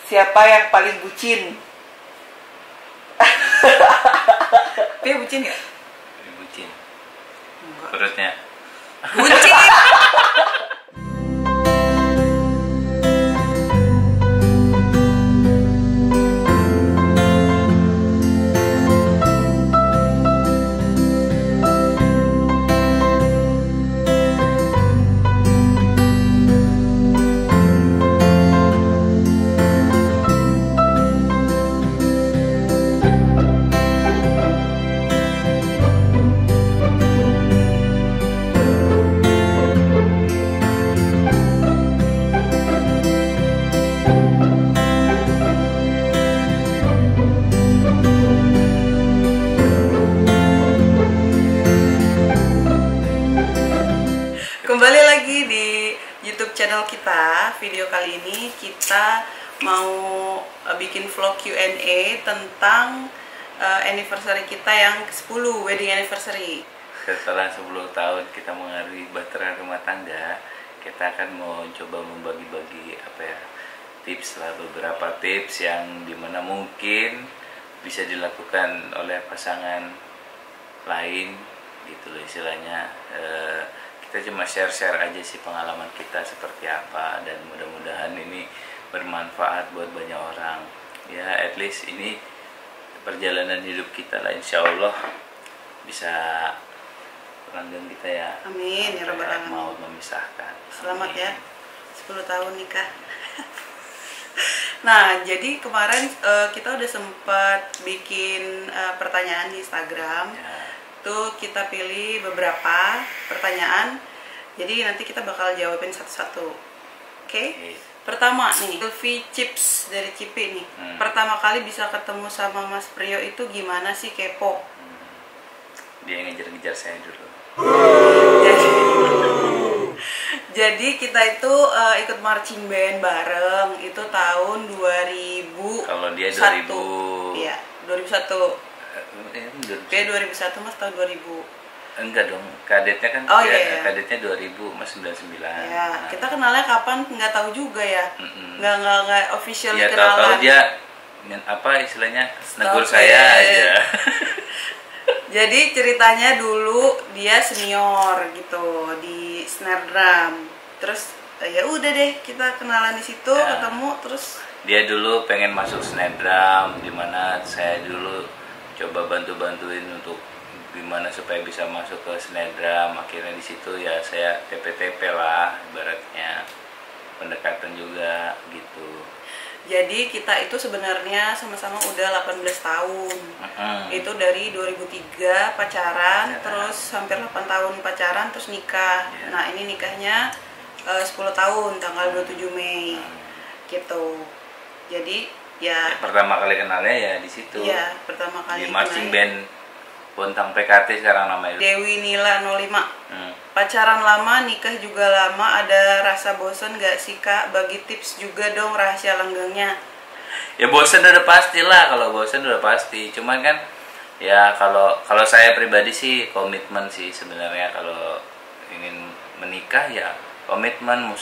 Siapa yang paling bucin? Dia bucin nggak? Bucin. Enggak. Perutnya. Bucin. Kembali lagi di YouTube channel kita. Video kali ini kita mau bikin vlog Q&A tentang anniversary kita yang ke-10, wedding anniversary. Setelah 10 tahun kita mengalami bahtera rumah tangga, kita akan mau coba membagi-bagi tips lah, beberapa tips yang dimana mungkin bisa dilakukan oleh pasangan lain gitu loh istilahnya. Kita cuma share-share aja sih pengalaman kita seperti apa, dan mudah-mudahan ini bermanfaat buat banyak orang ya. At least ini perjalanan hidup kita lah, insya Allah bisa langgeng kita ya. Amin ya rabbal alamin. Mau memisahkan. Selamat Amin. ya 10 tahun nikah. Nah, jadi kemarin kita udah sempat bikin pertanyaan di Instagram Ya. Tuh kita pilih beberapa pertanyaan, jadi nanti kita bakal jawabin satu-satu. Oke? Pertama nih, Elvi Chips dari Cipi nih. Pertama kali bisa ketemu sama Mas Priyo itu gimana sih, kepo? Dia ngejar-ngejar saya dulu. Jadi kita itu ikut marching band bareng itu tahun 2000. Kalau dia 2000. Iya, 2001. Dia 2001, Mas tahun 2000. Enggak dong, kadetnya kan Oh, iya. kadetnya 2000, Mas 99. Ya, kita kenalnya kapan nggak tahu juga ya. Nggak official Ya kenalan. tahu dia istilahnya negur saya aja. Jadi ceritanya dulu dia senior gitu di snare drum. Terus ya udah deh kita kenalan di situ, Ya. ketemu terus Dia dulu pengen masuk snare drum, dimana saya dulu coba bantu-bantuin untuk gimana supaya bisa masuk ke snare drum. Akhirnya di situ ya saya TP-TP lah ibaratnya, pendekatan juga gitu. jadi kita itu sebenarnya sama-sama udah 18 tahun. Itu dari 2003 pacaran, Ya. terus hampir 8 tahun pacaran, terus nikah. Ya. Nah ini nikahnya 10 tahun, tanggal 27 Mei gitu. Jadi ya Pertama kali kenalnya ya di situ. iya, pertama kali Di marching kenalnya. band Bontang PKT sekarang namanya. Dewi Nila 05. Pacaran lama, nikah juga lama, ada rasa bosen gak sih Kak? Bagi tips juga dong rahasia langgengnya. Ya bosen udah pasti lah, kalau bosen udah pasti. Cuman kan ya kalau saya pribadi sih komitmen sih sebenarnya. Kalau ingin menikah ya komitmen, mau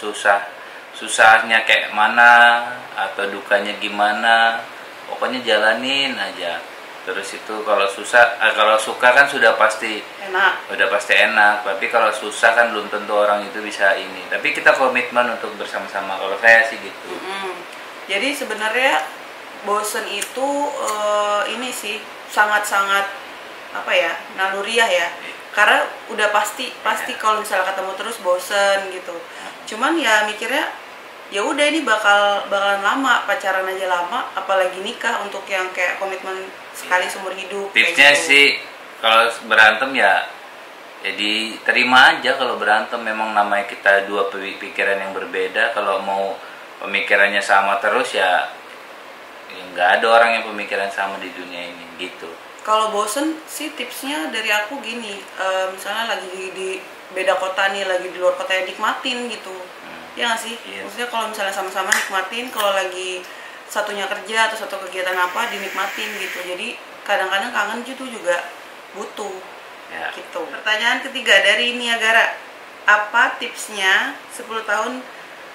susahnya kayak mana atau dukanya gimana, pokoknya jalanin aja. Terus itu kalau kalau suka kan sudah pasti enak, tapi kalau susah kan belum tentu orang itu bisa ini. Tapi kita komitmen untuk bersama-sama, kalau saya sih gitu. Jadi sebenarnya bosen itu ini sih sangat-sangat naluriah ya. Karena udah pasti kalau misalnya ketemu terus bosen gitu. Cuman ya mikirnya ya udah ini bakalan lama, pacaran aja lama, apalagi nikah untuk yang kayak komitmen sekali seumur hidup. Tipsnya gitu. sih kalau berantem ya diterima aja. Kalau berantem memang namanya kita dua pikiran yang berbeda. Kalau mau pemikirannya sama terus ya nggak ada orang yang pemikiran sama di dunia ini gitu. Kalau bosen sih tipsnya dari aku gini, misalnya lagi di beda kota nih, lagi di luar kota ya nikmatin gitu. Ya nggak sih? Yes. Maksudnya kalau misalnya sama-sama nikmatin, kalau lagi satunya kerja atau satu kegiatan apa dinikmatin gitu. Jadi kadang-kadang kangen gitu juga butuh Ya. gitu. Pertanyaan ketiga dari Niagara, apa tipsnya 10 tahun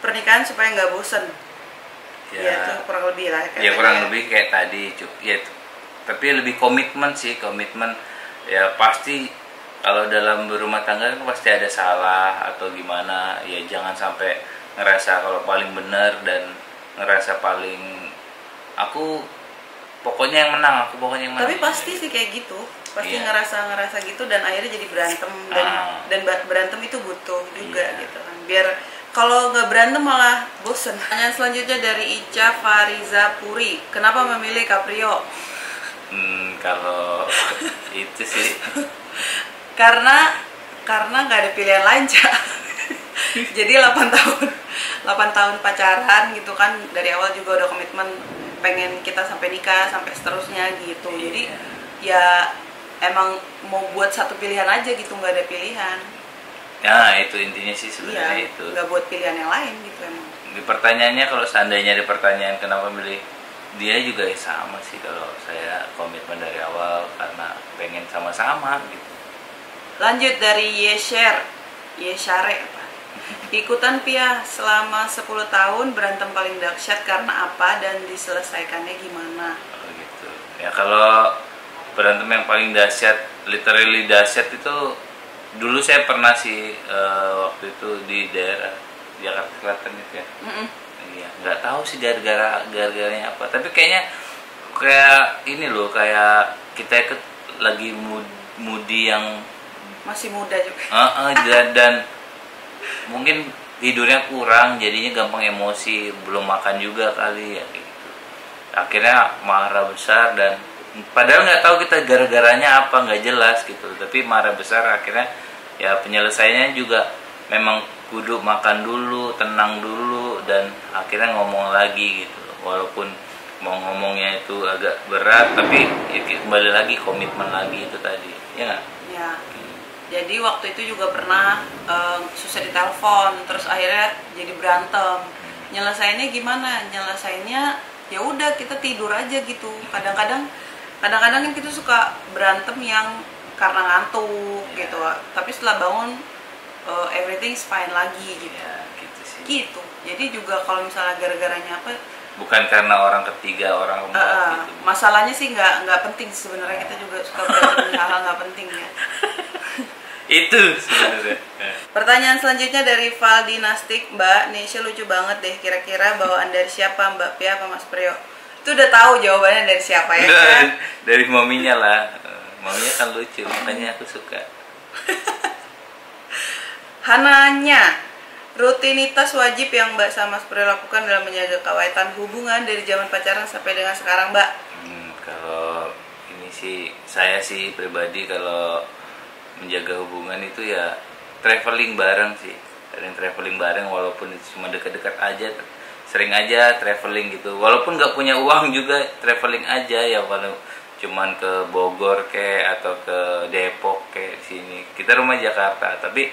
pernikahan supaya nggak bosen? Ya itu kurang lebih lah. Ya kurang lebih kayak tadi, ya tapi lebih komitmen sih, komitmen ya pasti. Kalau dalam berumah tangga kan pasti ada salah atau gimana, ya jangan sampai ngerasa kalau paling benar dan ngerasa paling aku pokoknya yang menang, aku pokoknya yang menang. Tapi pasti sih kayak gitu, pasti Iya. ngerasa gitu dan akhirnya jadi berantem dan berantem itu butuh juga gitu kan. Biar kalau nggak berantem malah bosen. Pertanyaan selanjutnya dari Ica Fariza Puri, kenapa memilih Caprio? Kalau itu sih Karena nggak ada pilihan lain, Cak. Jadi 8 tahun pacaran gitu kan, dari awal juga udah komitmen pengen kita sampai nikah sampai seterusnya gitu. Jadi ya emang mau buat satu pilihan aja gitu, nggak ada pilihan. ya itu intinya sih sebenarnya. Iya, itu nggak buat pilihan yang lain gitu emang. di pertanyaannya, kalau seandainya di pertanyaan kenapa milih dia juga ya sama sih. Kalau saya komitmen dari awal karena pengen sama-sama gitu. Lanjut dari Yeshare apa? Ikutan Pia selama 10 tahun berantem paling dahsyat karena apa dan diselesaikannya gimana? Gitu ya. Kalau berantem yang paling dahsyat, literally dahsyat itu dulu saya pernah sih, waktu itu di daerah Jakarta Selatan itu ya. Iya, nggak tahu sih gara-garanya apa, tapi kayaknya kayak ini loh, kayak kita ikut lagi moody yang Masih muda juga. dan mungkin tidurnya kurang, jadinya gampang emosi, belum makan juga kali ya gitu. Akhirnya marah besar, dan padahal nggak tahu kita gara-garanya apa, nggak jelas gitu, tapi marah besar. Akhirnya ya penyelesaiannya juga memang kudu makan dulu, tenang dulu, dan akhirnya ngomong lagi gitu. Walaupun mau ngomongnya itu agak berat, tapi ya kembali lagi komitmen lagi itu tadi, ya nggak? Ya. Jadi waktu itu juga pernah susah ditelepon, terus akhirnya jadi berantem. Nyelesainnya gimana? Nyelesainnya ya udah kita tidur aja gitu. Kadang-kadang kan kita suka berantem yang karena ngantuk gitu. Tapi setelah bangun everything's fine lagi gitu. Ya, gitu sih. Gitu. Jadi juga kalau misalnya gara-garanya apa? Bukan karena orang ketiga, orang keempat gitu. Masalahnya sih nggak penting sebenarnya, kita juga suka berantem hal-hal nggak penting ya. Itu sebenarnya. Pertanyaan selanjutnya dari Val Dinastik, Mbak Nesya lucu banget deh, kira-kira bawaan dari siapa, Mbak Pia apa Mas Priyo? Itu udah tahu jawabannya dari siapa ya kan? Dari maminya lah. Maminya kan lucu, makanya aku suka. Hananya, rutinitas wajib yang Mbak sama Mas Priyo lakukan dalam menjaga kawaitan hubungan dari zaman pacaran sampai dengan sekarang, Mbak? Kalau ini sih, saya sih pribadi kalau menjaga hubungan itu ya traveling bareng sih. Sering traveling bareng, walaupun itu cuma dekat-dekat aja, sering aja traveling gitu. Walaupun nggak punya uang juga traveling aja ya, walau cuman ke Bogor kayak atau ke Depok kayak sini. Kita rumah Jakarta, tapi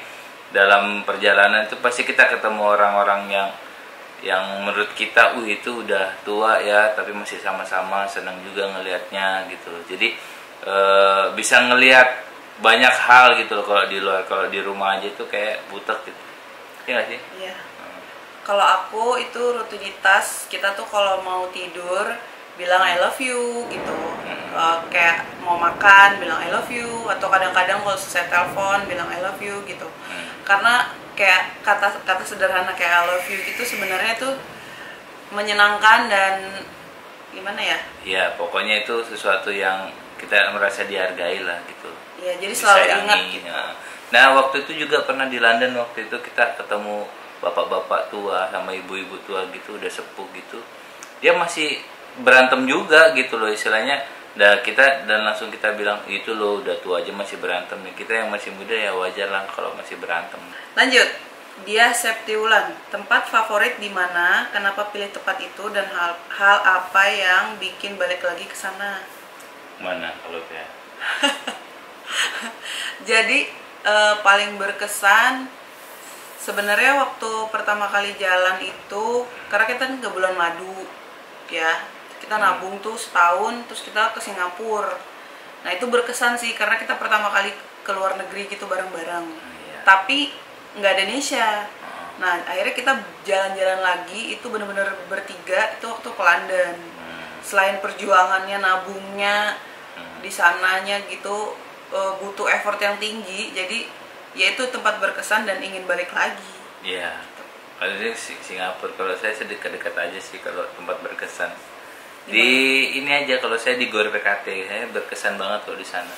dalam perjalanan itu pasti kita ketemu orang-orang yang menurut kita itu udah tua ya, tapi masih sama-sama senang juga ngelihatnya gitu. Jadi bisa ngelihat banyak hal gitu loh kalau di luar. Kalau di rumah aja tuh kayak butek gitu, iya nggak sih? Iya. Kalau aku itu rutinitas kita tuh kalau mau tidur bilang I love you gitu. Kayak mau makan bilang I love you, atau kadang-kadang kalau selesai telepon bilang I love you gitu. Karena kayak kata sederhana kayak I love you itu sebenarnya tuh menyenangkan dan gimana ya? Iya, pokoknya itu sesuatu yang kita merasa dihargai lah gitu. Iya, jadi selalu ingat gitu. Nah, waktu itu juga pernah di London, waktu itu kita ketemu bapak-bapak tua sama ibu-ibu tua gitu, udah sepuh gitu. Dia masih berantem juga gitu loh istilahnya. Dan langsung kita bilang, itu loh udah tua aja masih berantem nih. Kita yang masih muda ya wajar lah kalau masih berantem. Lanjut. Dia Septiulan, tempat favorit di mana? Kenapa pilih tempat itu dan hal apa yang bikin balik lagi ke sana? Mana kalau ya? Jadi paling berkesan sebenarnya waktu pertama kali jalan itu, karena kita ke bulan madu ya, kita nabung tuh setahun, terus kita ke Singapura. Nah itu berkesan sih karena kita pertama kali ke luar negeri gitu bareng-bareng. Tapi nggak ada Nesya. Nah akhirnya kita jalan-jalan lagi, itu bener-bener bertiga, itu waktu ke London. Selain perjuangannya, nabungnya di sananya gitu, butuh effort yang tinggi, jadi ya itu tempat berkesan dan ingin balik lagi. Iya. Kalau di Singapura, kalau saya sedekat-dekat aja sih kalau tempat berkesan. Di ini aja, kalau saya di Gor PKT, saya berkesan banget kalau di sana.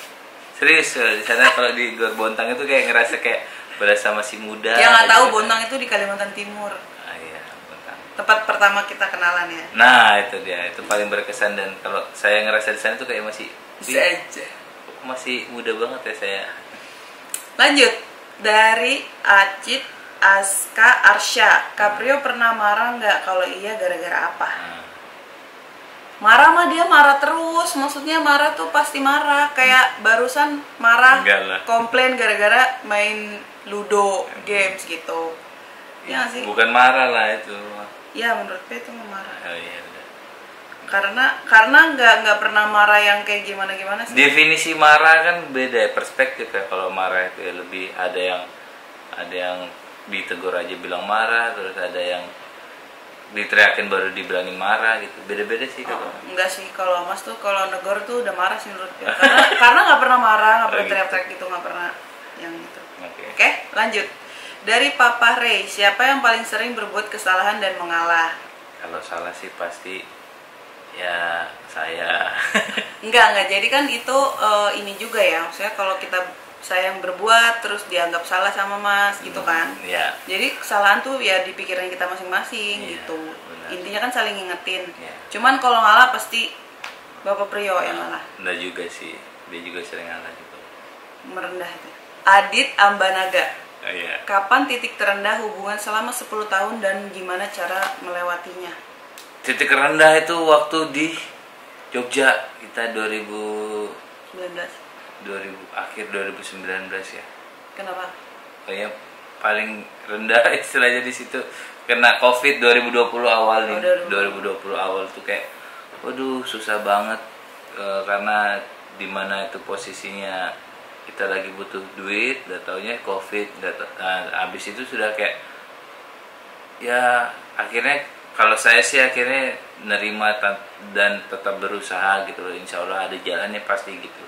Serius, di sana kalau di Gor Bontang itu kayak ngerasa kayak berasa masih muda. Yang nggak tahu, gitu. Bontang itu di Kalimantan Timur. Ah iya, Bontang. Tempat pertama kita kenalan ya. Nah itu dia, itu paling berkesan. Dan kalau saya ngerasa di sana tuh kayak masih Bisa aja. masih muda banget ya saya. Lanjut, dari Acit Aska Arsya, Kaprio pernah marah nggak? Kalau iya gara-gara apa? Marah mah dia marah terus, maksudnya marah tuh pasti marah. Kayak barusan marah, Enggak lah. komplain gara-gara main Ludo games gitu. Ya nggak sih? Bukan marah lah itu. Ya menurut gue itu marah. Oh iya. Udah. Karena nggak pernah marah yang kayak gimana sih. Definisi marah kan beda perspektif ya. Kalau marah itu ya lebih ada yang ditegur aja bilang marah, terus ada yang diteriakin baru dibilangin marah gitu. Beda-beda sih kalau. Enggak sih, kalau Mas tuh kalau negor tuh udah marah sih menurut gue. Karena nggak pernah marah, nggak pernah gitu. teriak-teriak gitu, nggak pernah yang itu. Oke. Oke, lanjut. Dari Papa Ray, siapa yang paling sering berbuat kesalahan dan mengalah? Kalau salah sih pasti ya saya. Enggak. Jadi kan itu ini juga ya. Maksudnya kalau saya yang berbuat terus dianggap salah sama Mas gitu kan. Iya. Jadi kesalahan tuh ya di pikiran kita masing-masing Iya, gitu. benar. Intinya kan saling ngingetin. Iya. Cuman kalau ngalah pasti Bapak Prio yang ngalah. Enggak juga sih. Dia juga sering ngalah gitu. Merendah itu. Adit Ambanaga. Oh iya. Kapan titik terendah hubungan selama 10 tahun dan gimana cara melewatinya? Titik rendah itu waktu di Jogja kita 2000 akhir 2019 ya. Kenapa? Kayak paling rendah istilahnya di situ kena Covid 2020 awal nih. 2020 awal tuh kayak waduh susah banget karena dimana itu posisinya kita lagi butuh duit, udah taunya Covid, abis itu sudah kayak ya akhirnya kalau saya sih akhirnya nerima dan tetap berusaha gitu loh, insya Allah ada jalannya pasti gitu.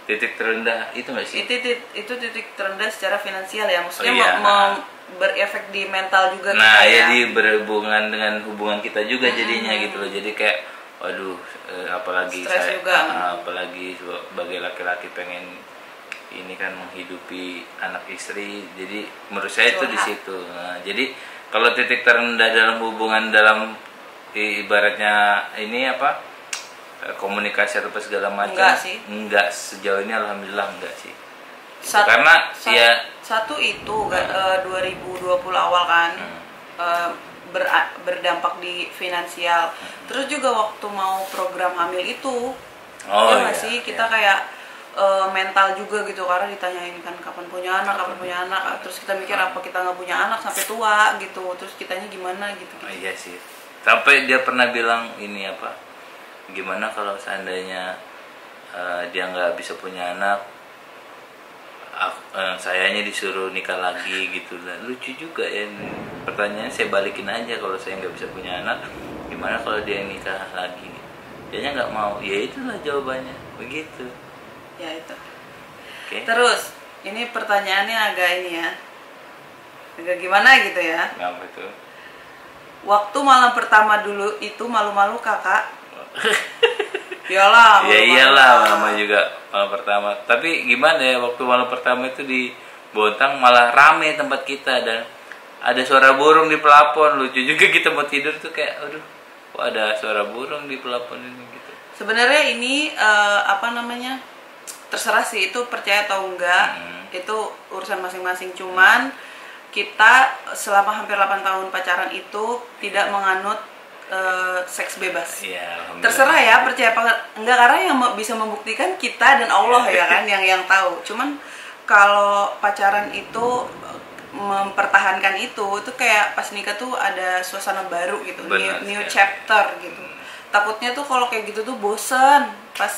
Titik terendah itu nggak sih? Itu titik terendah secara finansial ya, maksudnya Oh, iya. mau berefek di mental juga. Nah kita ya di berhubungan dengan hubungan kita juga jadinya gitu loh, jadi kayak waduh apalagi Stres saya juga. apalagi sebagai laki-laki pengen ini kan menghidupi anak istri, jadi menurut saya itu di situ. Nah, jadi kalau titik terendah dalam hubungan dalam ibaratnya ini apa komunikasi atau segala macam, Enggak sih. enggak sejauh ini alhamdulillah enggak sih. Karena ya satu itu 2020 awal kan berdampak di finansial. Terus juga waktu mau program hamil itu, ya nggak sih kita kayak mental juga gitu, karena ditanyain kan kapan punya anak, terus kita mikir apa kita nggak punya anak sampai tua gitu, terus kitanya gimana gitu. Oh, iya sih. Sampai dia pernah bilang ini apa? Gimana kalau seandainya dia nggak bisa punya anak, sayanya disuruh nikah lagi gitu lah. Lucu juga ya. Pertanyaannya saya balikin aja, kalau saya nggak bisa punya anak, gimana kalau dia nikah lagi? Dianya nggak mau. Ya itulah jawabannya. Begitu. Ya itu. Oke. Terus ini pertanyaannya agak ini ya, agak gimana gitu ya. Ngapa itu? Waktu malam pertama dulu itu malu-malu kakak. Iyalah. Ya iyalah, mama juga malam pertama. Tapi gimana ya, waktu malam pertama itu di Bontang malah rame tempat kita dan ada suara burung di pelapon. Lucu juga, kita mau tidur tuh kayak aduh, kok ada suara burung di pelapon ini gitu. Sebenarnya ini terserah sih, itu percaya atau enggak, itu urusan masing-masing. Cuman kita selama hampir 8 tahun pacaran itu tidak menganut seks bebas. Ya, Terserah ya percaya apa enggak, karena yang bisa membuktikan kita dan Allah ya kan yang tahu. Cuman kalau pacaran itu mempertahankan itu kayak pas nikah tuh ada suasana baru gitu. Benar, new ya. chapter gitu. Takutnya tuh kalau kayak gitu tuh bosen pas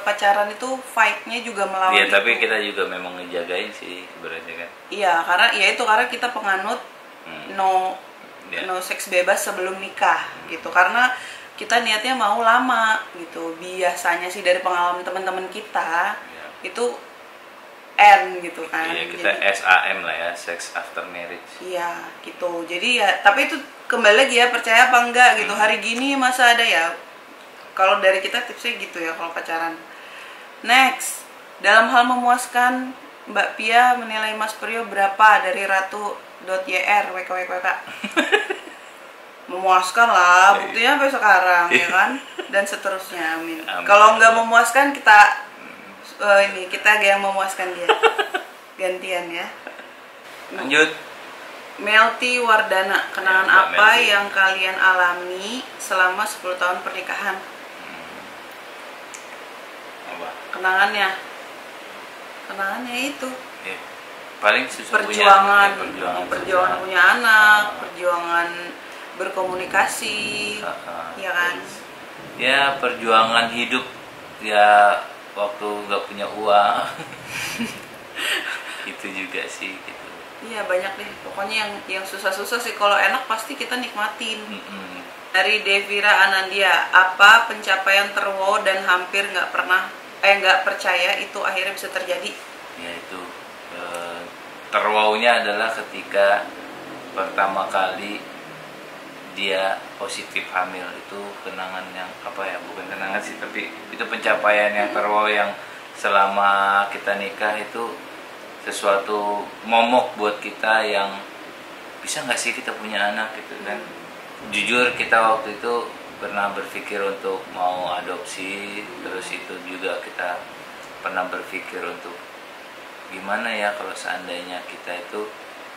pacaran itu fight-nya juga melawan. Iya, tapi itu. kita juga memang ngejagain sih sebenarnya kan. Iya, karena kita penganut no seks bebas sebelum nikah gitu, karena kita niatnya mau lama gitu. Biasanya sih dari pengalaman teman-teman kita itu N gitu kan. Iya, kita jadi, SAM lah ya, sex after marriage. Iya gitu. Jadi ya, tapi itu kembali lagi ya, percaya apa enggak gitu. Hari gini masa ada ya. Kalau dari kita tipsnya gitu ya kalau pacaran. Next, dalam hal memuaskan, Mbak Pia menilai Mas Priyo berapa dari ratu.yr WKWKWK? Memuaskan lah, buktinya sampai sekarang ya kan, dan seterusnya. Amin. Kalau nggak memuaskan kita kita yang memuaskan dia. Gantian ya. Lanjut. Melty Wardana, kenangan ya, apa Melty yang kalian alami selama 10 tahun pernikahan? Apa? Kenangannya itu paling susah perjuangan perjuangan punya anak, perjuangan berkomunikasi, ya kan? Ya, perjuangan hidup ya waktu nggak punya uang. Itu juga sih gitu. Iya, banyak deh pokoknya yang susah-susah sih. Kalau enak pasti kita nikmatin. Dari Devira Anandia, apa pencapaian terwow dan hampir nggak percaya itu akhirnya bisa terjadi? Ya itu terwownya adalah ketika pertama kali dia positif hamil. Itu kenangan yang bukan kenangan sih, tapi itu pencapaian yang terwow yang selama kita nikah itu sesuatu momok buat kita, yang bisa nggak sih kita punya anak gitu kan. Jujur kita waktu itu pernah berpikir untuk mau adopsi, terus itu juga kita pernah berpikir untuk gimana ya kalau seandainya kita itu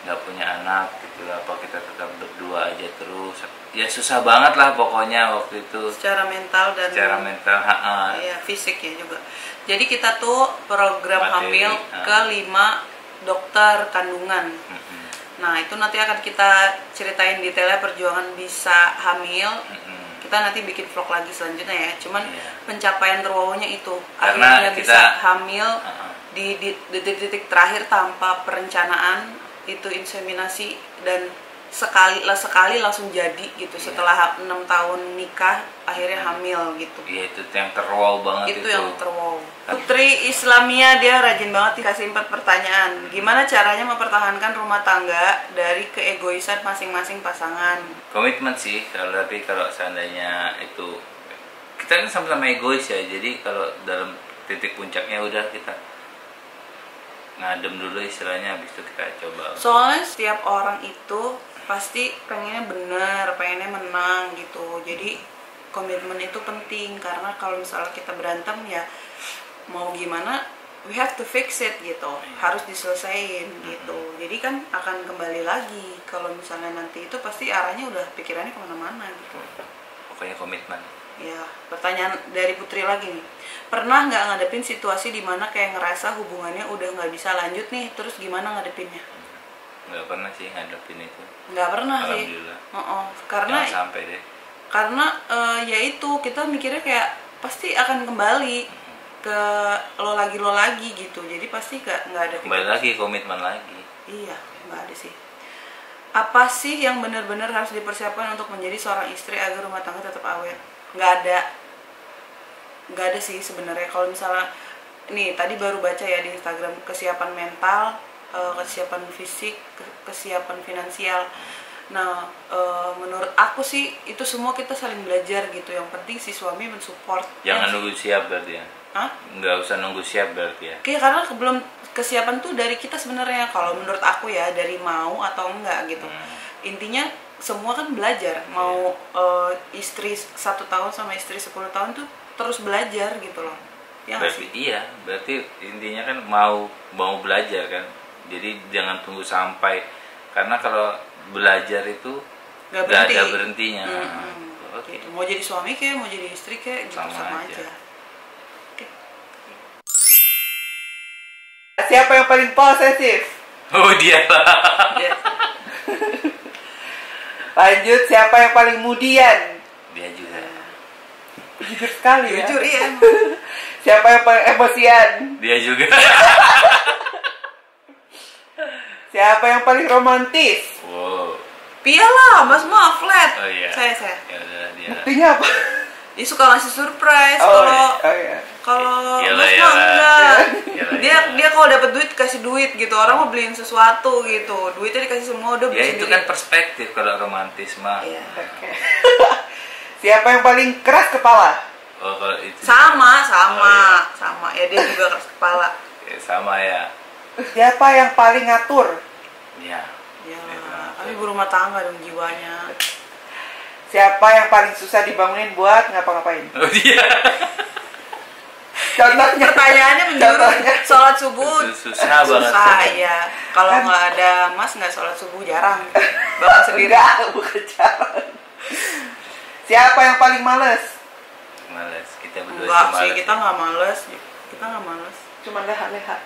nggak punya anak gitu, apa kita tetap berdua aja terus. Ya susah banget lah pokoknya waktu itu, secara mental dan ya, fisik ya juga. Jadi kita tuh program hamil ke 5 dokter kandungan. Nah itu nanti akan kita ceritain detailnya perjuangan bisa hamil. Kita nanti bikin vlog lagi selanjutnya ya. Cuman pencapaian terwownya itu karena akhirnya bisa hamil di detik-detik terakhir tanpa perencanaan, itu inseminasi, dan sekali langsung jadi gitu. Setelah 6 tahun nikah akhirnya hamil gitu. Iya, itu yang terwow banget. Itu yang terwow. Putri Islamia, dia rajin banget dikasih 4 pertanyaan. Gimana caranya mempertahankan rumah tangga dari keegoisan masing-masing pasangan? Komitmen sih, tapi kalau seandainya itu kita kan sama-sama egois ya. Jadi kalau dalam titik puncaknya udah kita ngadem dulu istilahnya, habis itu kita coba. Soalnya setiap orang itu pasti pengennya benar, pengennya menang gitu. Jadi komitmen itu penting, karena kalau misalnya kita berantem ya mau gimana, we have to fix it gitu, harus diselesain gitu. Jadi kan akan kembali lagi. Kalau misalnya nanti itu pasti arahnya udah pikirannya kemana-mana gitu. Pokoknya komitmen. Ya, pertanyaan dari Putri lagi nih. Pernah nggak ngadepin situasi dimana kayak ngerasa hubungannya udah nggak bisa lanjut nih, terus gimana ngadepinnya? Nggak pernah sih ngadepin itu. Nggak pernah sih. Karena jangan sampai deh. Karena ya itu kita mikirnya kayak pasti akan kembali ke lo lagi gitu. Jadi pasti nggak ada. Kembali lagi, komitmen lagi. Iya, nggak ada sih. Apa sih yang benar-benar harus dipersiapkan untuk menjadi seorang istri agar rumah tangga tetap awet? Nggak ada sih sebenarnya. Kalau misalnya nih tadi baru baca ya di Instagram, kesiapan mental, kesiapan fisik, kesiapan finansial. Nah, menurut aku sih itu semua kita saling belajar gitu. Yang penting si suami mensupport. Jangan nunggu siap berarti ya? Nggak usah nunggu siap berarti ya? Karena belum kesiapan tuh dari kita sebenarnya. Kalau menurut aku ya, dari mau atau enggak gitu. Intinya semua kan belajar. Mau istri 1 tahun sama istri 10 tahun tuh terus belajar gitu loh. Ya berarti berarti intinya kan mau belajar kan. Jadi jangan tunggu sampai, karena kalau belajar itu nggak ada berhentinya. Gitu. Mau jadi suami kayak mau jadi istri kayak gitu, sama aja. Siapa yang paling posesif? Oh, dia lah. Lanjut, siapa yang paling mudian? Dia juga. Jujur sekali ya. Jujur, iya. Siapa yang paling emosian? Dia juga. Siapa yang paling romantis? Wow. Iyalah, Mas mah flat. Oh iya. Saya. Ya udah dia. Buktinya apa? Dia suka ngasih surprise Oh, kalau iya. kalau Iyalah, Mas mah iyalah. enggak. Iyalah, Dia iyalah. dia kalau dapat duit kasih duit gitu. Orang mau beliin sesuatu gitu. Duitnya dikasih semua udah Ya beli itu sendiri. kan perspektif kalau romantis mah. Iya. Oke. Siapa yang paling keras kepala? Oh kalau itu Sama. Oh, Sama. Ya dia juga keras kepala. ya, sama ya. Siapa yang paling ngatur? Ya. Ya, Itu. tapi berumah tangga dong jiwanya. Siapa yang paling susah dibangunin buat ngapa-ngapain? Oh dia. Contohnya. Pertanyaannya menjurus Contohnya. sholat subuh Susah banget. susah ya. Kalau Kan- nggak ada Mas nggak sholat subuh jarang. Bapak sendiri. Enggak, bukan jalan. Siapa yang paling males? Males. Kita berdua Enggak sih sih, males. kita nggak males. Kita nggak males. Cuman leha-leha.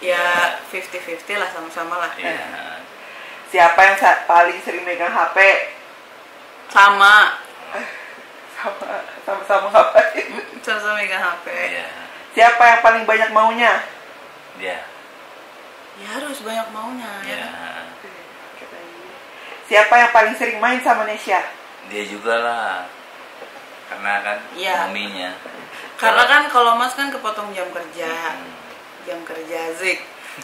Ya 50-50 lah, sama-sama lah. Iya. Siapa yang paling sering megang HP? Sama. Sama-sama ngapain? Sama-sama megang HP. Iya. Siapa yang paling banyak maunya? Dia. Ya harus banyak maunya. Ya. Iya. kan? Siapa yang paling sering main sama Nesya? Dia juga lah. Karena kan Iya. maminya. Karena kan kalau Mas kan kepotong jam kerja. Hmm. Jam kerja Zik.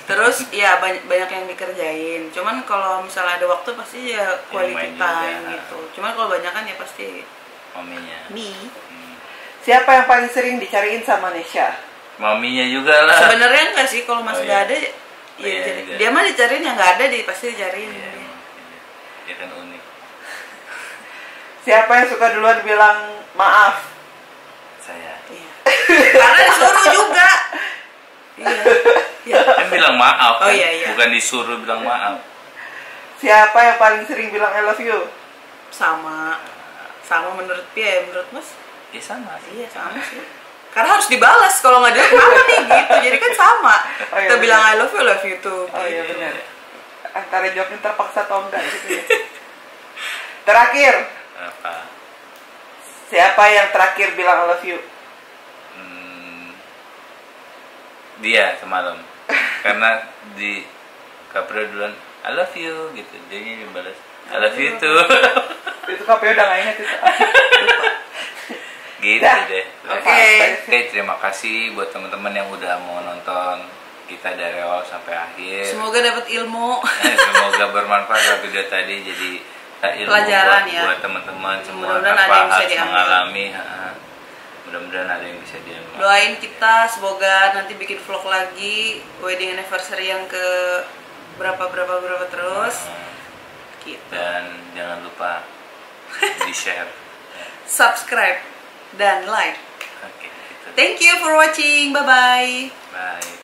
Terus ya banyak yang dikerjain. Cuman kalau misalnya ada waktu pasti ya quality main time juga. gitu. Cuman kalau banyak kan ya pasti Maminya. me. Hmm. Siapa yang paling sering dicariin sama Nesya? Maminya juga lah. Sebenarnya enggak sih kalau Mas Oh, nggak iya. ada ya Iya, jadi- iya. dia mah dicariin yang nggak ada pasti dicariin. Iya, emang. Dia kan unik. Siapa yang suka duluan bilang maaf? Saya. Iya. Karena disuruh juga. Iya. Iya. Kan bilang maaf. Oh, kan? iya, iya. Bukan disuruh bilang maaf. Siapa yang paling sering bilang I love you? Sama menurut Pia ya, menurut Mas? Ya sama sih. Iya sama sih. Karena harus dibalas kalau nggak dia kenapa nih gitu. Jadi kan sama. Oh, iya, Kita bilang benar. I love you too. Oh iya Iya, benar. iya. Antara jawabnya terpaksa atau enggak gitu ya. Terakhir, Apa? siapa yang terakhir bilang I love you? Dia semalam. Karena di Kapro duluan I love you gitu. Dia yang balas I love you too. Itu KPU udah nggak ingat itu. Gitu Dah. deh. Oke. Oke, terima kasih buat teman-teman yang udah mau nonton kita dari awal sampai akhir. Semoga dapat ilmu. Semoga bermanfaat video tadi jadi ilmu Pelajaran buat, ya. buat teman-teman semua Mudah-mudahan ada tanpa yang bisa harus diambil. mengalami. Mudah-mudahan ada yang bisa diambil. Doain kita semoga nanti bikin vlog lagi wedding anniversary yang ke berapa terus. Gitu. Dan jangan lupa di share. Subscribe dan like. Oke, gitu. Thank you for watching. Bye bye. Bye.